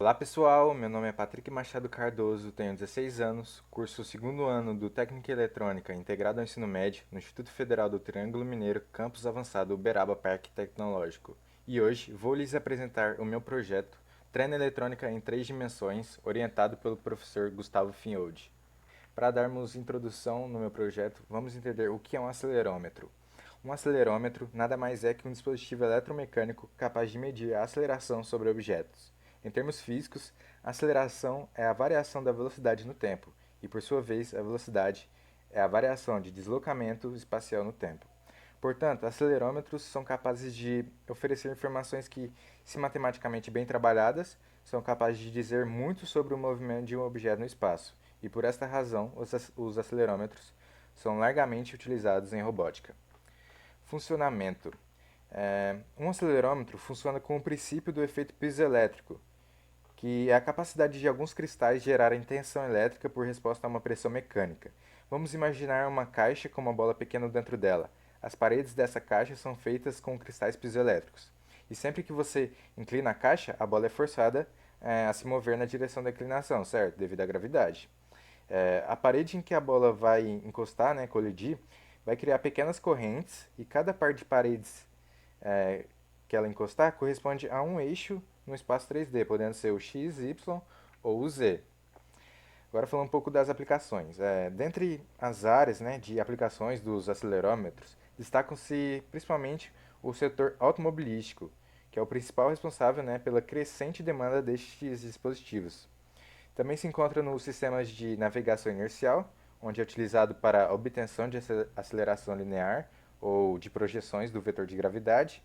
Olá pessoal, meu nome é Patrick Machado Cardoso, tenho 16 anos, curso o segundo ano do Técnica Eletrônica integrado ao ensino médio no Instituto Federal do Triângulo Mineiro, Campus Avançado Uberaba Parque Tecnológico. E hoje vou lhes apresentar o meu projeto Treino Eletrônica em 3 dimensões, orientado pelo professor Gustavo Finholdi. Para darmos introdução no meu projeto, vamos entender o que é um acelerômetro. Um acelerômetro nada mais é que um dispositivo eletromecânico capaz de medir a aceleração sobre objetos. Em termos físicos, a aceleração é a variação da velocidade no tempo, e por sua vez, a velocidade é a variação de deslocamento espacial no tempo. Portanto, acelerômetros são capazes de oferecer informações que, se matematicamente bem trabalhadas, são capazes de dizer muito sobre o movimento de um objeto no espaço, e por esta razão os acelerômetros são largamente utilizados em robótica. Funcionamento. Um acelerômetro funciona com o princípio do efeito piezoelétrico, que é a capacidade de alguns cristais gerarem tensão elétrica por resposta a uma pressão mecânica. Vamos imaginar uma caixa com uma bola pequena dentro dela. As paredes dessa caixa são feitas com cristais piezoelétricos. E sempre que você inclina a caixa, a bola é forçada a se mover na direção da inclinação, certo? Devido à gravidade. A parede em que a bola vai encostar, né, colidir, vai criar pequenas correntes e cada par de paredes é, que ela encostar corresponde a um eixo no espaço 3D, podendo ser o X, Y ou o Z. Agora falando um pouco das aplicações. Dentre as áreas, né, de aplicações dos acelerômetros, destacam-se principalmente o setor automobilístico, que é o principal responsável, né, pela crescente demanda destes dispositivos. Também se encontra nos sistemas de navegação inercial, onde é utilizado para a obtenção de aceleração linear ou de projeções do vetor de gravidade.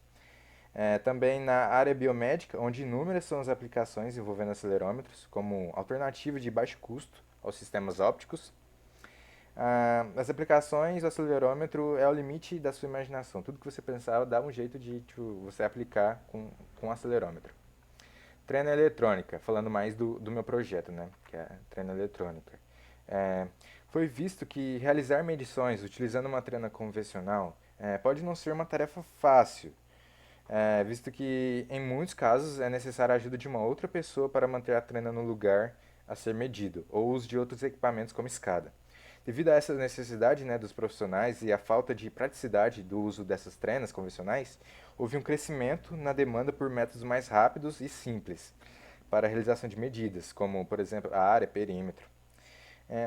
Também na área biomédica, onde inúmeras são as aplicações envolvendo acelerômetros, como alternativa de baixo custo aos sistemas ópticos. As aplicações, o acelerômetro é o limite da sua imaginação. Tudo que você pensar, dá um jeito de você aplicar com acelerômetro. Treino eletrônica, falando mais do meu projeto, né, que é treino eletrônica. É, Foi visto que realizar medições utilizando uma trena convencional pode não ser uma tarefa fácil, visto que em muitos casos é necessária a ajuda de uma outra pessoa para manter a trena no lugar a ser medido, ou o uso de outros equipamentos como escada. Devido a essa necessidade, né, dos profissionais e a falta de praticidade do uso dessas trenas convencionais, houve um crescimento na demanda por métodos mais rápidos e simples para a realização de medidas, como, por exemplo, a área, perímetro.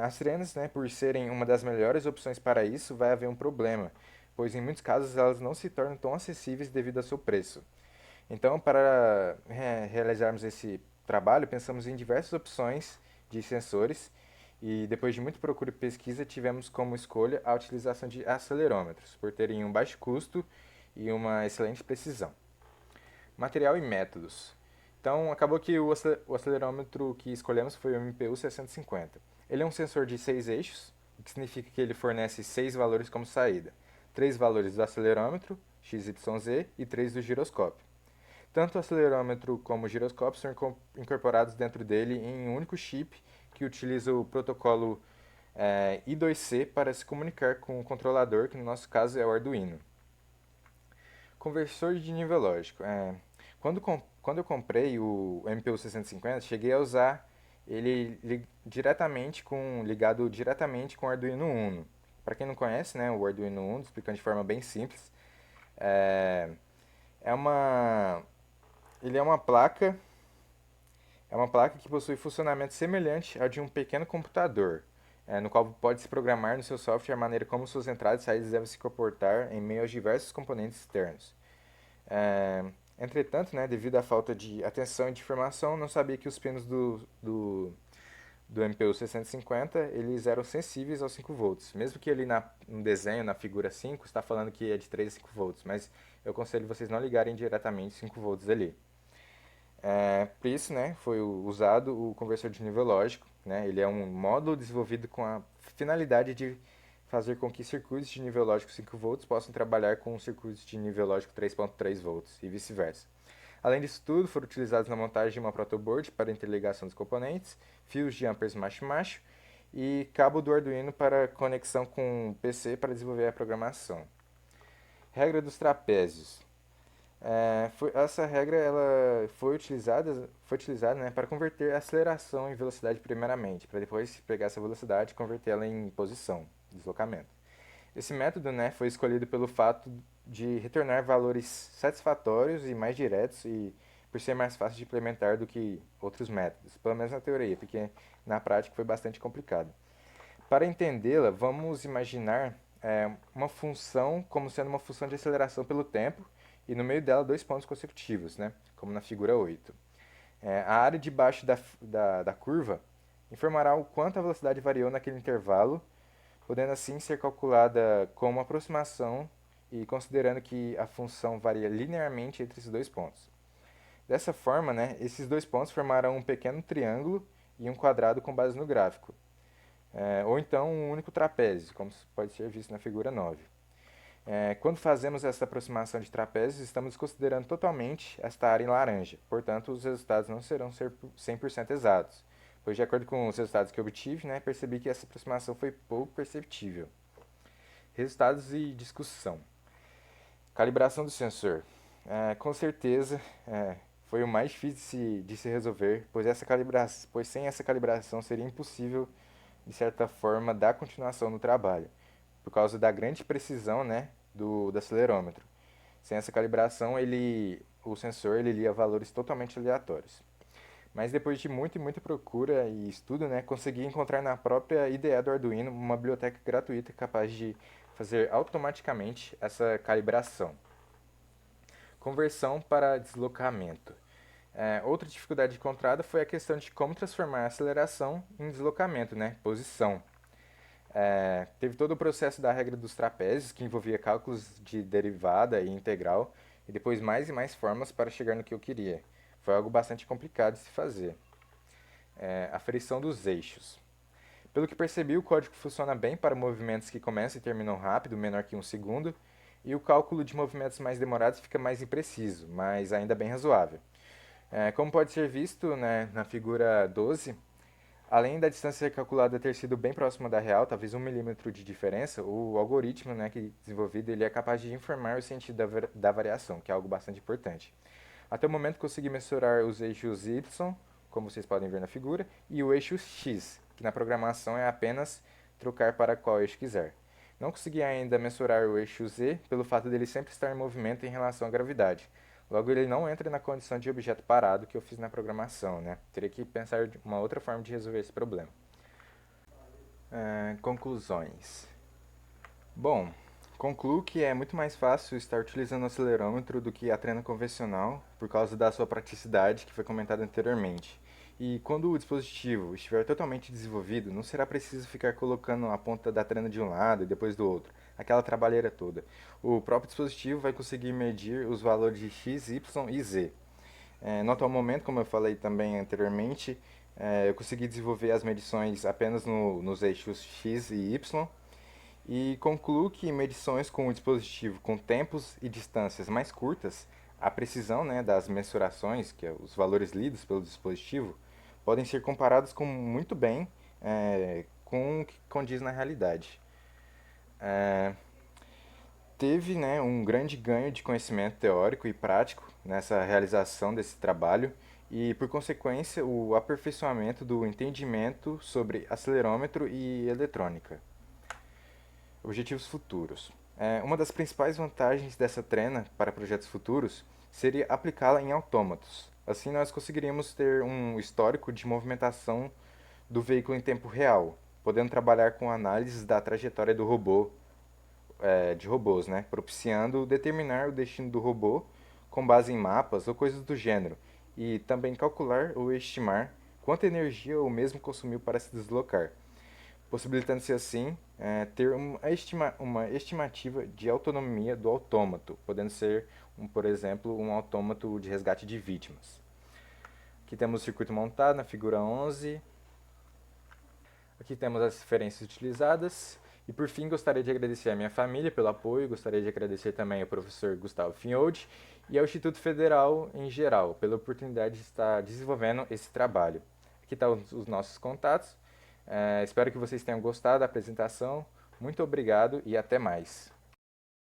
As trenas, né, por serem uma das melhores opções para isso, vai haver um problema, pois em muitos casos elas não se tornam tão acessíveis devido ao seu preço. Então, para realizarmos esse trabalho, pensamos em diversas opções de sensores e, depois de muita procura e pesquisa, tivemos como escolha a utilização de acelerômetros, por terem um baixo custo e uma excelente precisão. Material e métodos. Então, acabou que o acelerômetro que escolhemos foi o MPU 650. Ele é um sensor de 6 eixos, o que significa que ele fornece 6 valores como saída. 3 valores do acelerômetro, x, y, z, e 3 do giroscópio. Tanto o acelerômetro como o giroscópio são incorporados dentro dele em um único chip que utiliza o protocolo I2C para se comunicar com o controlador, que no nosso caso é o Arduino. Conversor de nível lógico. Quando eu comprei o MPU 650, cheguei a usar ele ligado diretamente com o Arduino Uno. Para quem não conhece, né, o Arduino Uno, explicando de forma bem simples, é, é uma, ele é uma placa que possui funcionamento semelhante ao de um pequeno computador, no qual pode-se programar no seu software a maneira como suas entradas e saídas devem se comportar em meio aos diversos componentes externos. É, Entretanto, né, devido à falta de atenção e de informação, não sabia que os pinos do MPU 650 eles eram sensíveis aos 5 volts. Mesmo que ele no desenho, na figura 5, está falando que é de 3 a 5 volts, mas eu aconselho vocês não ligarem diretamente 5 volts ali. Por isso, né, foi usado o conversor de nível lógico. Né, ele é um módulo desenvolvido com a finalidade de fazer com que circuitos de nível lógico 5 volts possam trabalhar com circuitos de nível lógico 3.3 volts e vice-versa. Além disso tudo, foram utilizados na montagem de uma protoboard para interligação dos componentes, fios de amperes macho-macho e cabo do Arduino para conexão com o PC para desenvolver a programação. Regra dos trapézios. Essa regra ela foi utilizada, né, para converter a aceleração em velocidade primeiramente, para depois pegar essa velocidade e convertê-la em posição, deslocamento. Esse método, né, foi escolhido pelo fato de retornar valores satisfatórios e mais diretos e por ser mais fácil de implementar do que outros métodos, pelo menos na teoria, porque na prática foi bastante complicado. Para entendê-la, vamos imaginar uma função como sendo uma função de aceleração pelo tempo e no meio dela dois pontos consecutivos, né? Como na figura 8. A área de baixo da curva informará o quanto a velocidade variou naquele intervalo, podendo assim ser calculada como aproximação e considerando que a função varia linearmente entre esses dois pontos. Dessa forma, né, esses dois pontos formarão um pequeno triângulo e um quadrado com base no gráfico, ou então um único trapézio, como pode ser visto na figura 9. Quando fazemos essa aproximação de trapézios, estamos considerando totalmente esta área em laranja, portanto, os resultados não serão 100% exatos, pois, de acordo com os resultados que eu obtive, né, percebi que essa aproximação foi pouco perceptível. Resultados e discussão. Calibração do sensor. Com certeza, foi o mais difícil de se resolver, pois sem essa calibração seria impossível, de certa forma, dar continuação no trabalho, por causa da grande precisão, né, do acelerômetro. Sem essa calibração, o sensor ele lia valores totalmente aleatórios. Mas depois de muita e muita procura e estudo, né, consegui encontrar na própria IDE do Arduino uma biblioteca gratuita capaz de fazer automaticamente essa calibração. Conversão para deslocamento. Outra dificuldade encontrada foi a questão de como transformar a aceleração em deslocamento, né, posição. Teve todo o processo da regra dos trapézios, que envolvia cálculos de derivada e integral, e depois mais e mais formas para chegar no que eu queria. Foi algo bastante complicado de se fazer. Aferição dos eixos. Pelo que percebi, o código funciona bem para movimentos que começam e terminam rápido, menor que um segundo, e o cálculo de movimentos mais demorados fica mais impreciso, mas ainda bem razoável. Como pode ser visto, né, na figura 12, além da distância calculada ter sido bem próxima da real, talvez 1 milímetro de diferença, o algoritmo, né, que desenvolvido ele é capaz de informar o sentido da variação, que é algo bastante importante. Até o momento consegui mensurar os eixos y, como vocês podem ver na figura, e o eixo x, que na programação é apenas trocar para qual eixo quiser. Não consegui ainda mensurar o eixo z pelo fato dele sempre estar em movimento em relação à gravidade. Logo, ele não entra na condição de objeto parado que eu fiz na programação, né? Teria que pensar de uma outra forma de resolver esse problema. Conclusões. Bom, concluo que é muito mais fácil estar utilizando o acelerômetro do que a trena convencional, por causa da sua praticidade que foi comentada anteriormente. E quando o dispositivo estiver totalmente desenvolvido, não será preciso ficar colocando a ponta da trena de um lado e depois do outro, aquela trabalheira toda. O próprio dispositivo vai conseguir medir os valores de x, y e z. No atual momento, como eu falei também anteriormente, eu consegui desenvolver as medições apenas nos eixos x e y, e concluo que medições com o dispositivo com tempos e distâncias mais curtas, a precisão, né, das mensurações, que é os valores lidos pelo dispositivo, podem ser comparados com muito bem com o que condiz na realidade. Teve, né, um grande ganho de conhecimento teórico e prático nessa realização desse trabalho e, por consequência, o aperfeiçoamento do entendimento sobre acelerômetro e eletrônica. Objetivos futuros. Uma das principais vantagens dessa trena para projetos futuros seria aplicá-la em autômatos. Assim, nós conseguiríamos ter um histórico de movimentação do veículo em tempo real, podendo trabalhar com análises da trajetória do robô, de robôs, né, propiciando determinar o destino do robô com base em mapas ou coisas do gênero, e também calcular ou estimar quanta energia o mesmo consumiu para se deslocar, possibilitando-se assim ter uma estimativa de autonomia do autômato, podendo ser, por exemplo, um autômato de resgate de vítimas. Aqui temos o circuito montado na figura 11. Aqui temos as referências utilizadas. E por fim, gostaria de agradecer à minha família pelo apoio, gostaria de agradecer também ao professor Gustavo Finholdi e ao Instituto Federal em geral pela oportunidade de estar desenvolvendo esse trabalho. Aqui estão os nossos contatos. Espero que vocês tenham gostado da apresentação. Muito obrigado e até mais.